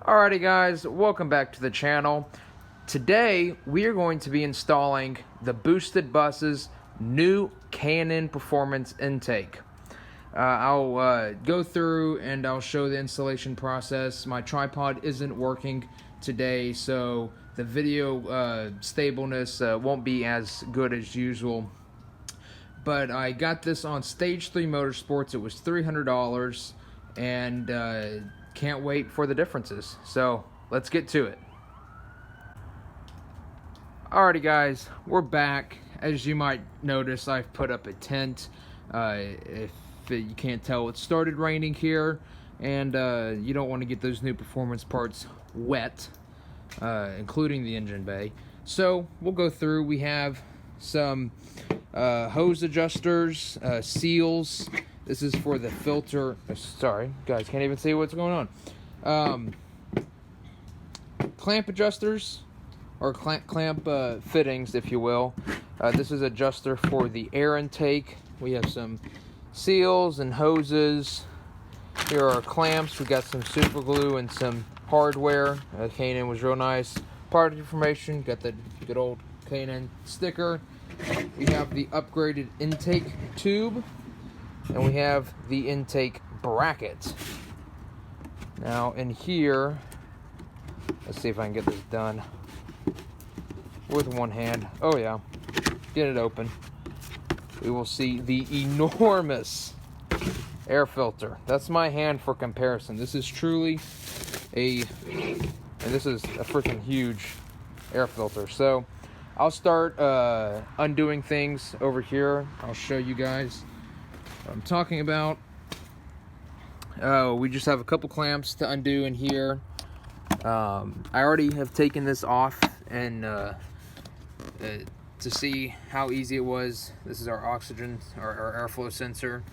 Alrighty guys, welcome back to the channel. Today we are going to be installing the Boosted Bus's new K&N Performance Intake. I'll go through and I'll show the installation process. My tripod isn't working today, so the video stableness won't be as good as usual. But I got this on Stage 3 Motorsports. It was $300 and can't wait for the differences. So let's get to it. Alrighty guys, we're back. As you might notice, I've put up a tent. If you can't tell, it started raining here, and you don't want to get those new performance parts wet, including the engine bay. So we'll go through. We have some hose adjusters, seals. This is for the filter. Sorry, guys, can't even see what's going on. Clamp adjusters, or clamp fittings, if you will. This is adjuster for the air intake. We have some seals and hoses. Here are clamps. We got some super glue and some hardware. K&N was real nice. Product information. Got the good old K&N sticker. We have the upgraded intake tube. And we have the intake bracket. Now in here, let's see if I can get this done with one hand. Oh yeah, get it open. We will see the enormous air filter. That's my hand for comparison. This is truly and this is a freaking huge air filter. So I'll start undoing things over here. I'll show you guys what I'm talking about. We just have a couple clamps to undo in here. I already have taken this off and to see how easy it was. This is our oxygen, our airflow sensor.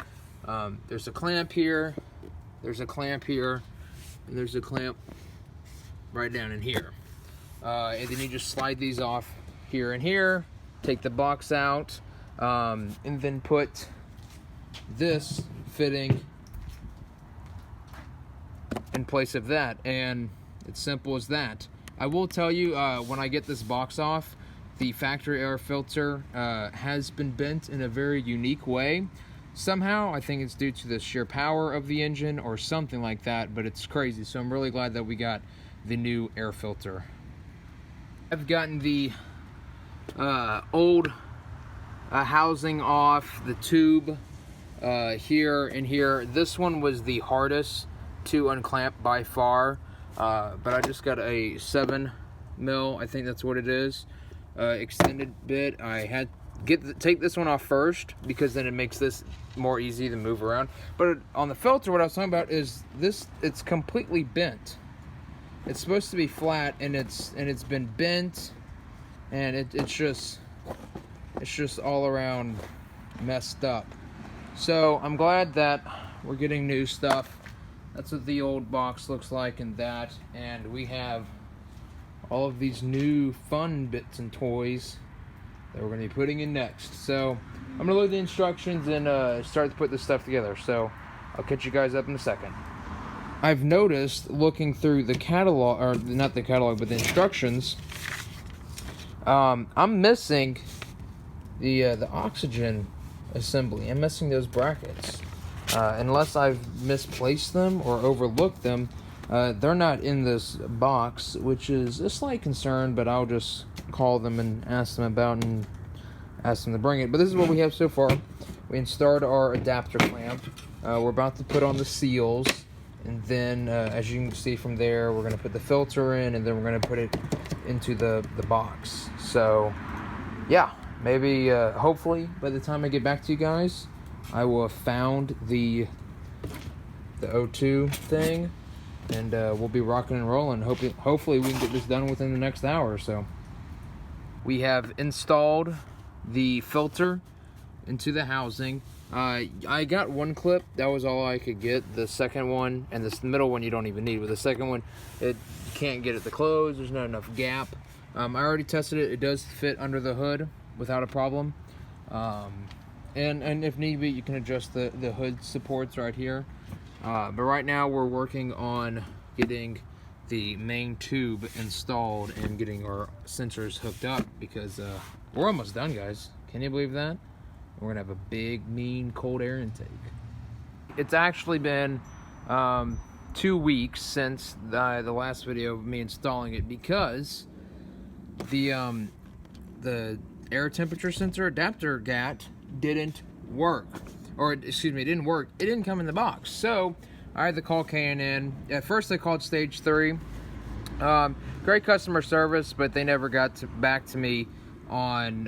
There's a clamp here, there's a clamp here, and there's a clamp right down in here. And then you just slide these off here and here, take the box out, and then put this fitting in place of that, and it's simple as that. I will tell you, when I get this box off, the factory air filter has been bent in a very unique way. Somehow, I think it's due to the sheer power of the engine or something like that, but it's crazy. So I'm really glad that we got the new air filter. I've gotten the old housing off, the tube here and here. This one was the hardest to unclamp by far, but I just got a 7 mil, I think that's what it is, extended bit. I had take this one off first because then it makes this more easy to move around. But on the filter, what I was talking about is this, it's completely bent. It's supposed to be flat, and it's been bent, and it's just all around messed up. So I'm glad that we're getting new stuff. That's what the old box looks like in that, and we have all of these new fun bits and toys that we're going to be putting in next. So I'm going to load the instructions and start to put this stuff together. So I'll catch you guys up in a second. I've noticed, looking through the catalog, or not the catalog, but the instructions, I'm missing the oxygen assembly. I'm missing those brackets. Unless I've misplaced them or overlooked them, they're not in this box, which is a slight concern, but I'll just call them and ask them about and ask them to bring it. But this is what we have so far. We installed our adapter clamp. We're about to put on the seals, and then as you can see from there, we're going to put the filter in, and then we're going to put it into the box. So yeah, maybe hopefully by the time I get back to you guys, I will have found the O2 thing, and we'll be rocking and rolling. Hopefully we can get this done within the next hour or so. We have installed the filter into the housing. I got one clip. That was all I could get. The second one and this middle one you don't even need. With the second one, you can't get it to close. There's not enough gap. I already tested it. It does fit under the hood without a problem. And if need be, you can adjust the hood supports right here. But right now we're working on getting the main tube installed and getting our sensors hooked up, because we're almost done, guys. Can you believe that? We're gonna have a big, mean cold air intake. It's actually been 2 weeks since the last video of me installing it, because the air temperature sensor adapter GAT didn't work, or excuse me, it didn't work. It didn't come in the box, so I had to call K&N. At first they called stage 3. Great customer service, but they never got back to me on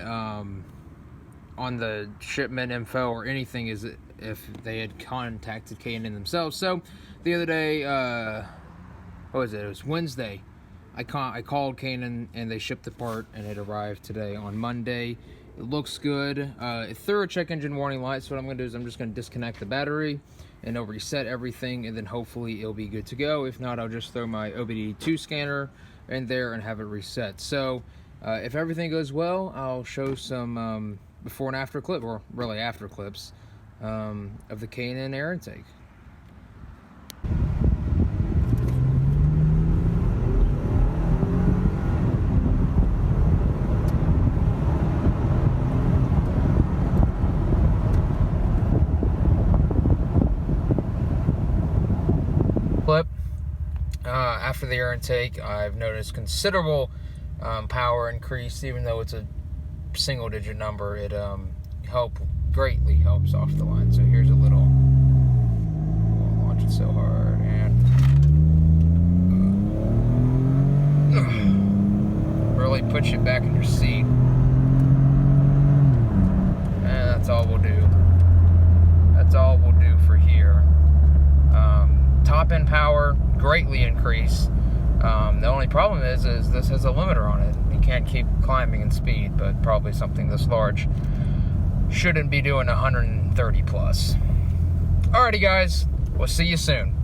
the shipment info or anything, as if they had contacted K&N themselves. So the other day, what was it? It was Wednesday. I called K&N and they shipped the part, and it arrived today on Monday. It looks good. It threw a check engine warning light, so what I'm going to do is I'm just going to disconnect the battery and I'll reset everything, and then hopefully it'll be good to go. If not, I'll just throw my OBD2 scanner in there and have it reset. So if everything goes well, I'll show some before and after clip, or really after clips, of the K&N air intake. Clip. After the air intake, I've noticed considerable power increase. Even though it's a single digit number, it greatly helps off the line. So here's a little, I'll launch it so hard, and really puts you back in your seat, and that's all we'll do. That's all we'll do for here. Top end power greatly increased. The only problem is this has a limiter on it. You can't keep climbing in speed, but probably something this large shouldn't be doing 130 plus. Alrighty guys, we'll see you soon.